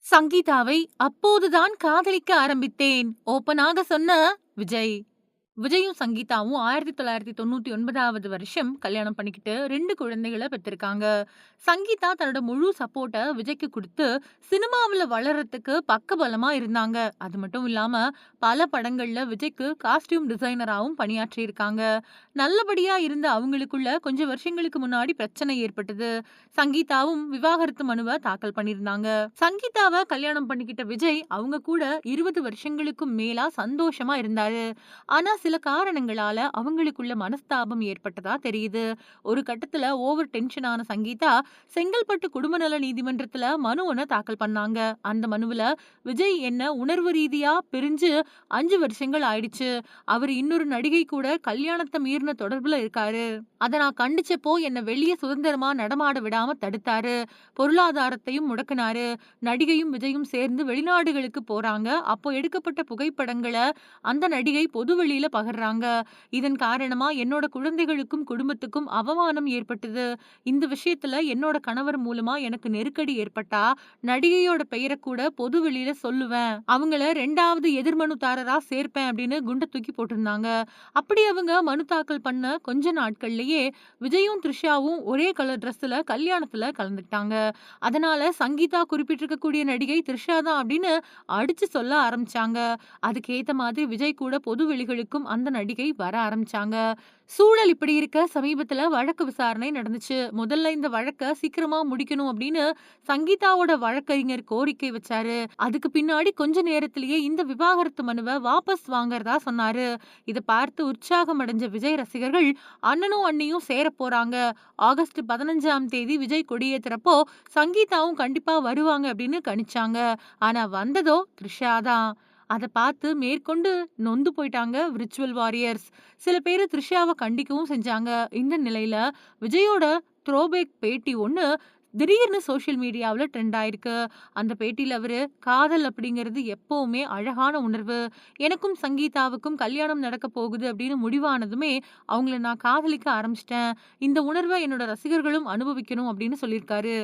சங்கீதாவை அப்போதுதான் காதலிக்க ஆரம்பித்தேன். ஓப்பனாக சொன்ன விஜய். விஜயும் சங்கீதாவும் 1999வது வருஷம் கல்யாணம் பண்ணிக்கிட்டு 2 குழந்தைகள பெத்திருக்காங்க. சங்கீதா தன்னோட முழு சப்போர்ட்ட விஜய்க்கு குடுத்து, சினிமாவுல வளர்றதுக்கு பக்கபலமா இருந்தாங்க. அது மட்டும் இல்லாம, பல படங்கள்ல விஜய்க்கு காஸ்டியூம் டிசைனராவும் பணியாற்றியிருக்காங்க. நல்லபடியா இருந்த அவங்களுக்குள்ள கொஞ்சம் வருஷங்களுக்கு முன்னாடி பிரச்சனை ஏற்பட்டது. சங்கீதாவும் விவாகரத்து மனுவ தாக்கல் பண்ணியிருந்தாங்க. சங்கீதாவ கல்யாணம் பண்ணிக்கிட்ட விஜய், அவங்க கூட 20 வருஷங்களுக்கும் மேலா சந்தோஷமா இருந்தாரு. ஆனா சில காரணங்களால அவங்களுக்குள்ள மனஸ்தாபம் ஏற்பட்டதா தெரியுது. ஒரு கட்டத்துல ஓவர் டென்ஷன் ஆன சங்கீதா செங்கல்பட்டு குடும்ப நல நீதிமன்றத்துல மனு ஒண்ண தாக்கல் பண்ணாங்க. அந்த மனுவுல விஜய் என்ன உணர்வு ரீதியா பிரிஞ்சு 5 வருஷங்கள் ஆயிடுச்சு. அவர் இன்னொரு நடிகை கூட கல்யாணத்தை மீறின தொடர்புல இருக்காரு. அத நான் கண்டிச்சப்போ என்ன வெளிய சுதந்திரமா நடமாட விடாம தடுத்தாரு. பொருளாதாரத்தையும் முடக்குனாரு. நடிகையும் விஜயும் சேர்ந்து வெளிநாடுகளுக்கு போறாங்க. அப்போ எடுக்கப்பட்ட புகைப்படங்கள அந்த நடிகை பொதுவெளியில பகிர்றாங்க. இதன் காரணமா என்னோட குழந்தைகளுக்கும் குடும்பத்துக்கும் அவமானம் ஏற்பட்டது. இந்த விஷயத்துல என்னோட கணவர் மூலமா எனக்கு நெருக்கடி ஏற்பட்டா, நடிகையோட பெயர கூட பொதுவெளியில சொல்லுவேன். அவங்கள 2வது எதிர்மனுதாரரா சேர்ப்பேன் அப்படின்னு குண்ட தூக்கி போட்டிருந்தாங்க. அப்படி அவங்க மனு தாக்கல் பண்ண கொஞ்ச நாட்கள்லயே விஜயும் த்ரிஷாவும் ஒரே கலர் ட்ரெஸ்ல கல்யாணத்துல கலந்துக்கிட்டாங்க. அதனால சங்கீதா குறிப்பிட்டிருக்கக்கூடிய நடிகை த்ரிஷா தான் அப்படின்னு அடிச்சு சொல்ல ஆரம்பிச்சாங்க. அதுக்கு ஏத்த மாதிரி விஜய் கூட பொது வெளிகளுக்கும் அந்த நடிகை வர ஆரம்பிச்சாங்க. சூழல் இப்படி இருக்க சமீபத்துல வழக்கு விசாரணை நடந்துச்சு. முதல்ல இந்த வழக்க சீக்கிரமா முடிக்கணும் அப்படின்னு சங்கீதாவோட வழக்கறிஞர் கோரிக்கை வச்சாரு. அதுக்கு பின்னாடி கொஞ்ச நேரத்திலேயே இந்த விவாகரத்து மனுவ வாபஸ் வாங்கறதா சொன்னாரு. இத பார்த்து உற்சாகம் அடைஞ்ச விஜய் ரசிகர்கள் அண்ணனும் அண்ணியும் சேர போறாங்க. ஆகஸ்ட் 15ஆம் தேதி விஜய் கொடியேத்துறப்போ சங்கீதாவும் கண்டிப்பா வருவாங்க அப்படின்னு கணிச்சாங்க. ஆனா வந்ததோ த்ரிஷா தான். அத பார்த்து மேற்கொண்டு நொந்து போயிட்டாங்க விர்ச்சுவல் வாரியர்ஸ். சில பேரு த்ரிஷாவ கண்டிக்கவும் செஞ்சாங்க. இந்த நிலையில விஜயோட த்ரோபேக் பேட்டி ஒண்ணு திடீர்னு சோஷியல் மீடியாவுல ட்ரெண்ட் ஆயிருக்கு. அந்த பேட்டியில அவரு, "காதல் அப்படிங்கிறது எப்பவுமே அழகான உணர்வு. எனக்கும் சங்கீதாவுக்கும் கல்யாணம் நடக்க போகுது அப்படின்னு முடிவானதுமே, அவங்கள நான் காதலிக்க ஆரம்பிச்சுட்டேன். இந்த உணர்வ என்னோட ரசிகர்களும் அனுபவிக்கணும்" அப்படின்னு சொல்லியிருக்காரு.